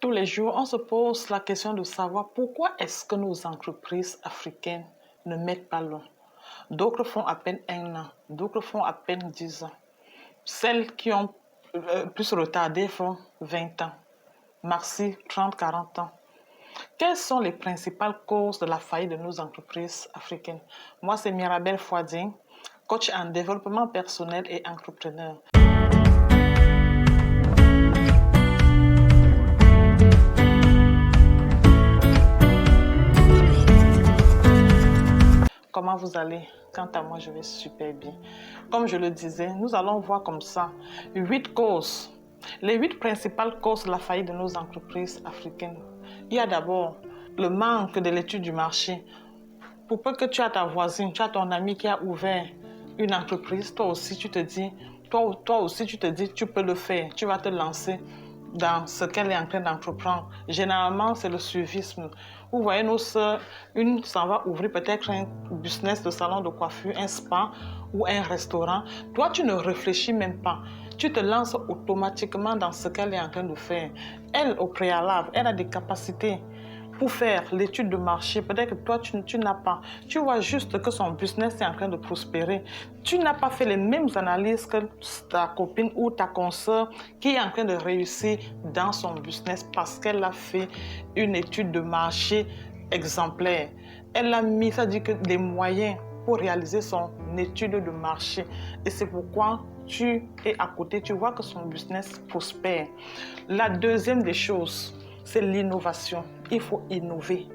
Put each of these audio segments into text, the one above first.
Tous les jours, on se pose la question de savoir pourquoi est-ce que nos entreprises africaines ne mettent pas long. D'autres font à peine 1 an, d'autres font à peine 10 ans. Celles qui ont plus retardé font 20 ans, maxi 30, 40 ans. Quelles sont les principales causes de la faillite de nos entreprises africaines? Moi, c'est Mirabel Fouadine, coach en développement personnel et entrepreneur. Comment vous allez? Quant à moi, je vais super bien. Comme je le disais, nous allons voir comme ça 8 causes. Les 8 principales causes de la faillite de nos entreprises africaines. Il y a d'abord le manque de l'étude du marché. Pour peu que tu as ta voisine, tu as ton ami qui a ouvert une entreprise, toi aussi tu te dis, tu peux le faire, tu vas te lancer dans ce qu'elle est en train d'entreprendre. Généralement, c'est le suivisme. Vous voyez nos sœurs, une s'en va ouvrir peut-être un business de salon de coiffure, un spa ou un restaurant. Toi, tu ne réfléchis même pas. Tu te lances automatiquement dans ce qu'elle est en train de faire. Elle, au préalable, elle a des capacités pour faire l'étude de marché. Peut-être que toi, tu n'as pas. Tu vois juste que son business est en train de prospérer. Tu n'as pas fait les mêmes analyses que ta copine ou ta consoeur qui est en train de réussir dans son business parce qu'elle a fait une étude de marché exemplaire. Elle a mis, ça dit que des moyens pour réaliser son étude de marché. Et c'est pourquoi tu es à côté, tu vois que son business prospère. La deuxième des choses, c'est l'innovation. Il faut innover.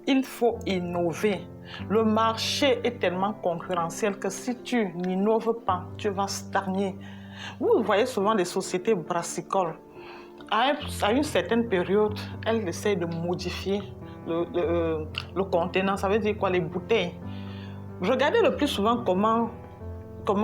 Il faut innover. Le marché est tellement concurrentiel que si tu n'innoves pas, tu vas stagner. Vous voyez souvent des sociétés brassicoles. À une certaine période, elles essaient de modifier le contenant. Ça veut dire quoi? Les bouteilles. Regardez le plus souvent comment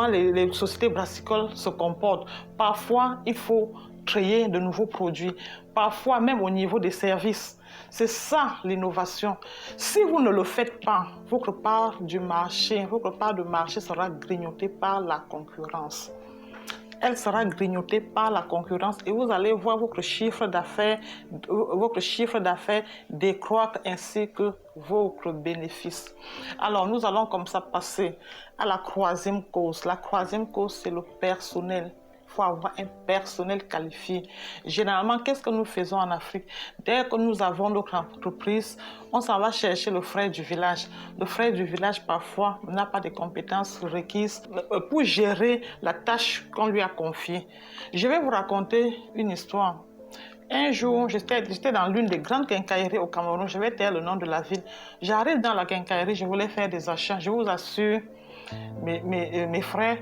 les sociétés brassicoles se comportent. Parfois, il faut créer de nouveaux produits. Parfois, même au niveau des services. C'est ça l'innovation. Si vous ne le faites pas, votre part de marché sera grignotée par la concurrence. Elle sera grignotée par la concurrence et vous allez voir votre chiffre d'affaires décroître ainsi que votre bénéfice. Alors, nous allons comme ça passer à la troisième cause. La troisième cause, c'est le personnel. Il faut avoir un personnel qualifié. Généralement, qu'est-ce que nous faisons en Afrique? Dès que nous avons notre entreprise, on s'en va chercher le frère du village. Le frère du village, parfois, n'a pas de compétences requises pour gérer la tâche qu'on lui a confiée. Je vais vous raconter une histoire. Un jour, j'étais dans l'une des grandes quincailleries au Cameroun. Je vais taire le nom de la ville. J'arrive dans la quincaillerie, je voulais faire des achats. Je vous assure, mes frères,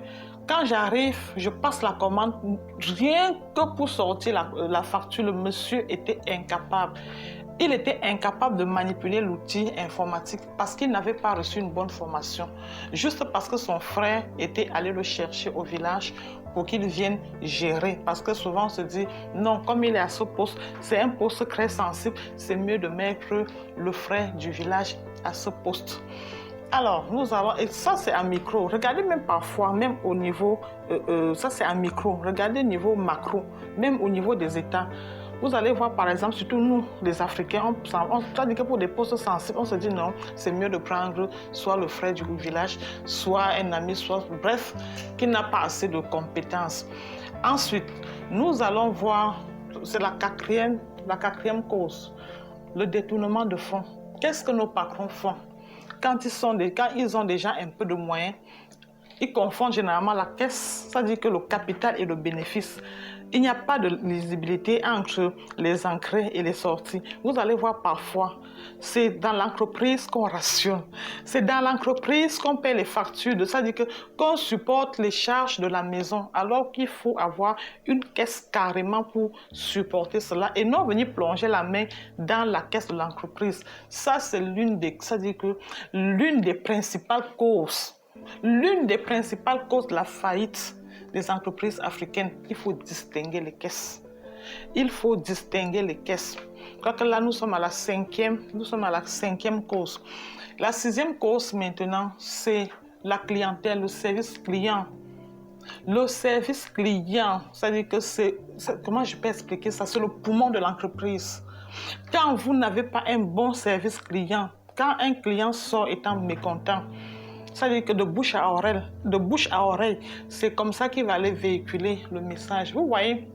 quand j'arrive, je passe la commande, rien que pour sortir la facture, le monsieur était incapable. Il était incapable de manipuler l'outil informatique parce qu'il n'avait pas reçu une bonne formation. Juste parce que son frère était allé le chercher au village pour qu'il vienne gérer. Parce que souvent on se dit, non, comme il est à ce poste, c'est un poste très sensible, c'est mieux de mettre le frère du village à ce poste. Alors, nous allons, et ça c'est un micro, regardez même parfois, même au niveau, ça c'est un micro, regardez au niveau macro, même au niveau des États. Vous allez voir par exemple, surtout nous les Africains, on dit que pour des postes sensibles, on se dit non, c'est mieux de prendre soit le frère du village, soit un ami, soit bref, qui n'a pas assez de compétences. Ensuite, nous allons voir, c'est la quatrième cause, le détournement de fonds. Qu'est-ce que nos patrons font? Quand ils ont déjà un peu de moyens, ils confondent généralement la caisse, ça dit que le capital et le bénéfice. Il n'y a pas de lisibilité entre les entrées et les sorties. Vous allez voir parfois, c'est dans l'entreprise qu'on rationne. C'est dans l'entreprise qu'on paie les factures. Ça dit qu'on supporte les charges de la maison, alors qu'il faut avoir une caisse carrément pour supporter cela et non venir plonger la main dans la caisse de l'entreprise. Ça, c'est l'une des principales causes. L'une des principales causes de la faillite des entreprises africaines, il faut distinguer les caisses. Il faut distinguer les caisses. Je crois que là, nous sommes à la cinquième cause. La sixième cause maintenant, c'est la clientèle, le service client. Le service client, c'est-à-dire que comment je peux expliquer ça? C'est le poumon de l'entreprise. Quand vous n'avez pas un bon service client, quand un client sort étant mécontent, c'est-à-dire que de bouche à oreille, c'est comme ça qu'il va aller véhiculer le message. Vous voyez,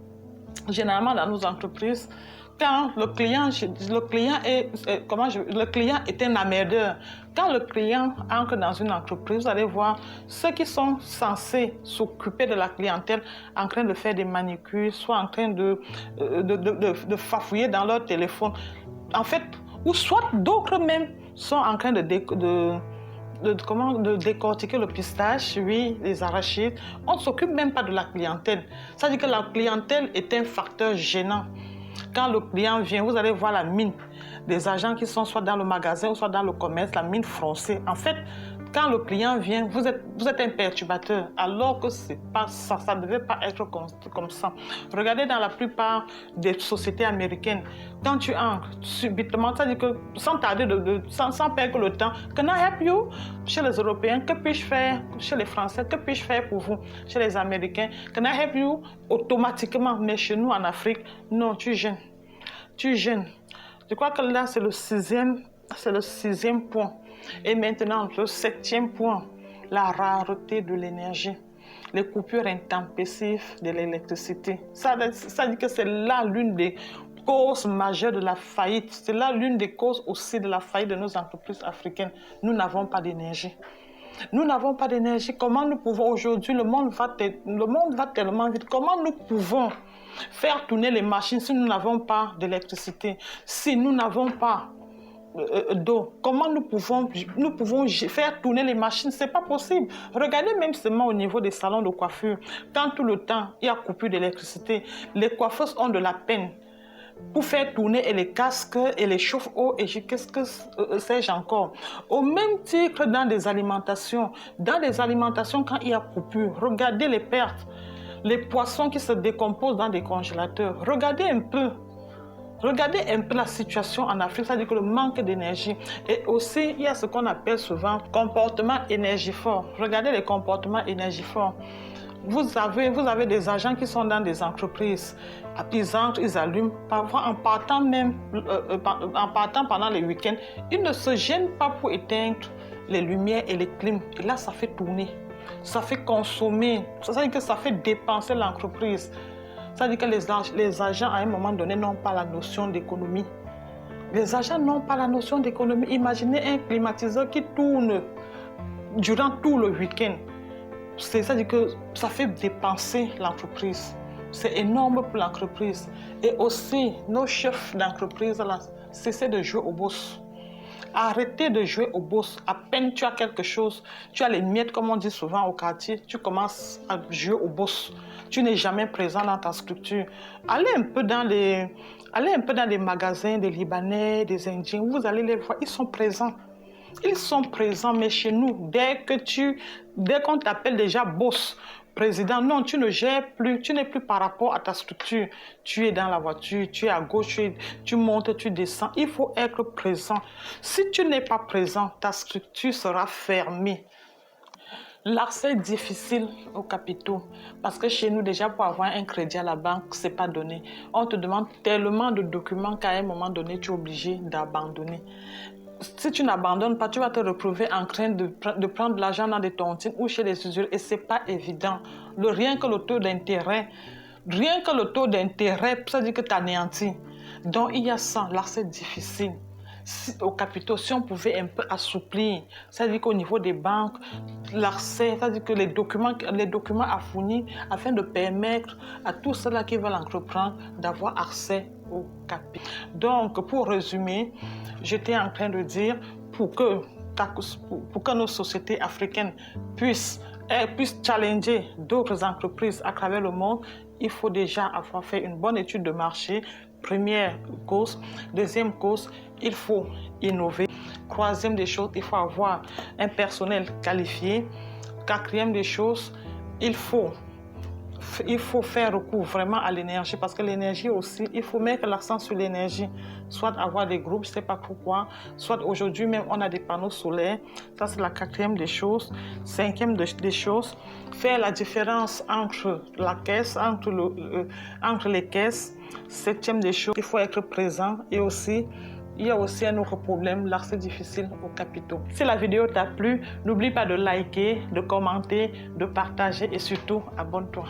généralement dans nos entreprises, quand le client est un emmerdeur, quand le client entre dans une entreprise, vous allez voir ceux qui sont censés s'occuper de la clientèle en train de faire des manicures, soit en train de fafouiller dans leur téléphone. En fait, ou soit d'autres même sont en train de décortiquer le pistache, oui, les arachides. On ne s'occupe même pas de la clientèle. Ça veut dire que la clientèle est un facteur gênant. Quand le client vient, vous allez voir la mine des agents qui sont soit dans le magasin ou soit dans le commerce, la mine froncée. En fait, quand le client vient, vous êtes un perturbateur, alors que c'est pas ça, ça ne devait pas être comme ça. Regardez dans la plupart des sociétés américaines, quand tu entres subitement, ça veut dire que sans tarder, sans perdre le temps, can I help you? Chez les Européens, que puis-je faire? Chez les Français, que puis-je faire pour vous? Chez les Américains, can I help you? Automatiquement, mais chez nous en Afrique, non, tu gênes. Tu gênes. Je crois que là, c'est le sixième point. Et maintenant, le 7e point, la rareté de l'énergie, les coupures intempestives de l'électricité. Ça dit que c'est là l'une des causes majeures de la faillite. C'est là l'une des causes aussi de la faillite de nos entreprises africaines. Nous n'avons pas d'énergie. Nous n'avons pas d'énergie. Comment nous pouvons aujourd'hui, le monde va tellement vite, comment nous pouvons faire tourner les machines si nous n'avons pas d'électricité, si nous n'avons pas d'eau? Comment nous pouvons faire tourner les machines? C'est pas possible. Regardez même seulement au niveau des salons de coiffure. Quand tout le temps il y a coupure d'électricité, les coiffeuses ont de la peine pour faire tourner et les casques et les chauffe-eau et qu'est-ce que sais-je encore. Au même titre dans les alimentations. Dans les alimentations, quand il y a coupure, regardez les pertes. Les poissons qui se décomposent dans des congélateurs. Regardez un peu la situation en Afrique, c'est-à-dire que le manque d'énergie. Et aussi, il y a ce qu'on appelle souvent comportement énergivore. Regardez les comportements énergivores. Vous avez des agents qui sont dans des entreprises. Ils entrent, ils allument. Parfois, en partant pendant les week-ends, ils ne se gênent pas pour éteindre les lumières et les clims. Et là, ça fait tourner. Ça fait consommer. Ça veut dire que ça fait dépenser l'entreprise. Ça veut dire que les agents, à un moment donné, n'ont pas la notion d'économie. Les agents n'ont pas la notion d'économie. Imaginez un climatiseur qui tourne durant tout le week-end. C'est-à-dire que ça fait dépenser l'entreprise. C'est énorme pour l'entreprise. Et aussi, nos chefs d'entreprise, cessez de jouer au boss. Arrêtez de jouer au boss. À peine tu as quelque chose, tu as les miettes, comme on dit souvent au quartier, tu commences à jouer au boss. Tu n'es jamais présent dans ta structure. Allez un peu dans les magasins des Libanais, des Indiens, vous allez les voir, ils sont présents. Ils sont présents, mais chez nous, dès qu'on t'appelle déjà boss, président, non, tu ne gères plus, tu n'es plus par rapport à ta structure. Tu es dans la voiture, tu es à gauche, tu montes, tu descends. Il faut être présent. Si tu n'es pas présent, ta structure sera fermée. L'accès est difficile aux capitaux parce que chez nous, déjà, pour avoir un crédit à la banque, ce n'est pas donné. On te demande tellement de documents qu'à un moment donné, tu es obligé d'abandonner. Si tu n'abandonnes pas, tu vas te retrouver en train de prendre de l'argent dans des tontines ou chez les usuriers et ce n'est pas évident. Rien que le taux d'intérêt, ça dit que tu anéantis. Donc, il y a ça, l'accès est difficile. Aux capitaux, si on pouvait un peu assouplir, c'est-à-dire qu'au niveau des banques, l'accès, c'est-à-dire que les documents à fournir afin de permettre à tous ceux-là qui veulent entreprendre d'avoir accès aux capitaux. Donc, pour résumer, j'étais en train de dire pour que nos sociétés africaines puissent challenger d'autres entreprises à travers le monde, il faut déjà avoir fait une bonne étude de marché. Première cause. Deuxième cause, il faut innover. Troisième des choses, il faut avoir un personnel qualifié. Quatrième des choses, il faut il faut faire recours vraiment à l'énergie parce que l'énergie aussi, il faut mettre l'accent sur l'énergie. Soit avoir des groupes, je ne sais pas pourquoi, soit aujourd'hui même on a des panneaux solaires. Ça, c'est la 4e des choses. 5e des choses, faire la différence entre la caisse, entre les caisses. 7e des choses, il faut être présent et aussi il y a aussi un autre problème, l'accès difficile aux capitaux. Si la vidéo t'a plu, n'oublie pas de liker, de commenter, de partager et surtout abonne-toi.